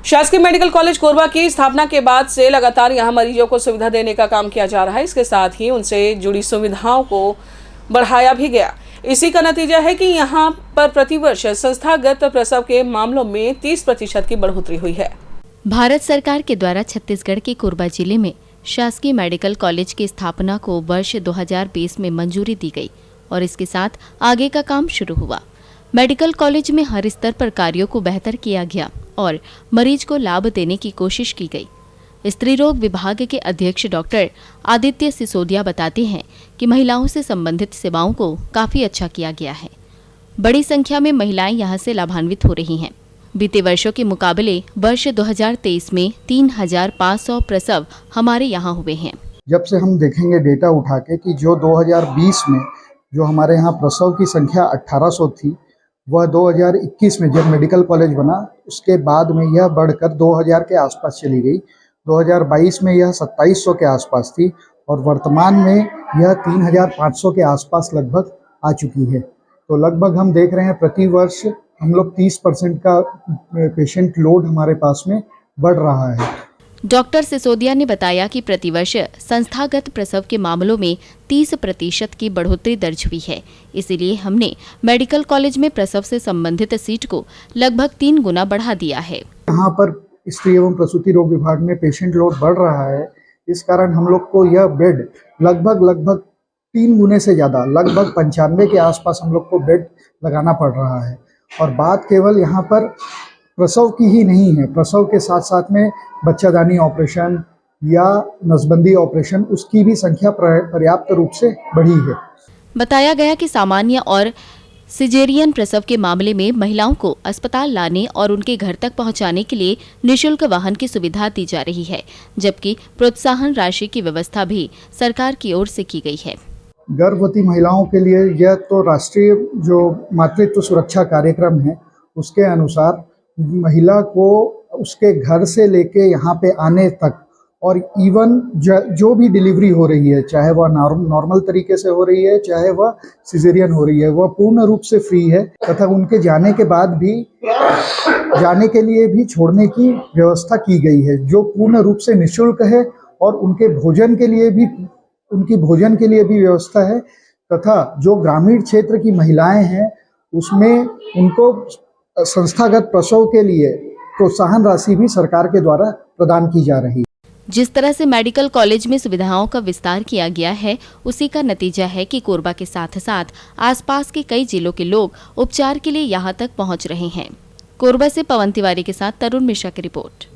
शासकीय medical college Korba की स्थापना के बाद से लगातार यहां मरीजों को सुविधा देने का काम किया जा रहा है। इसके साथ ही उनसे जुड़ी सुविधाओं को बढ़ाया भी गया। इसी का नतीजा है कि यहां पर प्रतिवर्ष संस्थागत प्रसव के मामलों में 30% की बढ़ोतरी हुई है। भारत सरकार के द्वारा छत्तीसगढ़ के कोरबा जिले में शासकीय मेडिकल कॉलेज की स्थापना को वर्ष 2020 में मंजूरी दी गई और इसके साथ आगे का काम शुरू हुआ। मेडिकल कॉलेज में हर स्तर पर कार्यों को बेहतर किया गया और मरीज को लाभ देने की कोशिश की गई। स्त्री रोग विभाग के अध्यक्ष डॉक्टर आदित्य सिसोदिया बताते हैं कि महिलाओं से संबंधित सेवाओं को काफी अच्छा किया गया है। बड़ी संख्या में महिलाएं यहां से लाभान्वित हो रही हैं। बीते वर्षों के मुकाबले वर्ष 2023 में 3,500 प्रसव हमारे यहां हुए हैं। जब से हम देखेंगे डेटा उठा के कि जो 2020 में जो हमारे यहाँ प्रसव की संख्या 1800 थी, वह 2021 में जब मेडिकल कॉलेज बना उसके बाद में यह बढ़कर 2000 के आसपास चली गई। 2022 में यह 2700 के आसपास थी और वर्तमान में यह 3500 के आसपास लगभग आ चुकी है। तो लगभग हम देख रहे हैं प्रति वर्ष हम लोग 30% का पेशेंट लोड हमारे पास में बढ़ रहा है। डॉक्टर सिसोदिया ने बताया कि प्रतिवर्ष संस्थागत प्रसव के मामलों में 30% की बढ़ोतरी दर्ज हुई है। इसीलिए हमने मेडिकल कॉलेज में प्रसव से संबंधित सीट को लगभग 3 गुना बढ़ा दिया है। यहाँ पर स्त्री एवं प्रसूति रोग विभाग में पेशेंट लोड बढ़ रहा है, इस कारण हम लोग को यह बेड लगभग 3 गुने से ज़्यादा लगभग 95 के आसपास हम लोग को बेड लगाना पड़ रहा है। और बात केवल यहाँ पर प्रसव की ही नहीं है, प्रसव के साथ साथ में बच्चादानी ऑपरेशन या नसबंदी ऑपरेशन उसकी भी संख्या पर्याप्त रूप से बढ़ी है। बताया गया कि सामान्य और सिजेरियन प्रसव के मामले में महिलाओं को अस्पताल लाने और उनके घर तक पहुंचाने के लिए निःशुल्क वाहन की सुविधा दी जा रही है, जबकि प्रोत्साहन राशि की व्यवस्था भी सरकार की ओर से की गई है। गर्भवती महिलाओं के लिए यह तो राष्ट्रीय जो मातृत्व सुरक्षा कार्यक्रम है उसके अनुसार महिला को उसके घर से लेके यहाँ पे आने तक और इवन जो भी डिलीवरी हो रही है, चाहे वह नॉर्मल तरीके से हो रही है चाहे वह सिजेरियन हो रही है, वह पूर्ण रूप से फ्री है तथा उनके जाने के बाद भी जाने के लिए भी छोड़ने की व्यवस्था की गई है जो पूर्ण रूप से निःशुल्क है और उनकी भोजन के लिए भी व्यवस्था है तथा जो ग्रामीण क्षेत्र की महिलाएं हैं उसमें उनको संस्थागत प्रसव के लिए प्रोत्साहन राशि भी सरकार के द्वारा प्रदान की जा रही है। जिस तरह से मेडिकल कॉलेज में सुविधाओं का विस्तार किया गया है उसी का नतीजा है कि कोरबा के साथ साथ आसपास के कई जिलों के लोग उपचार के लिए यहां तक पहुंच रहे हैं। कोरबा से पवन तिवारी के साथ तरुण मिश्रा की रिपोर्ट।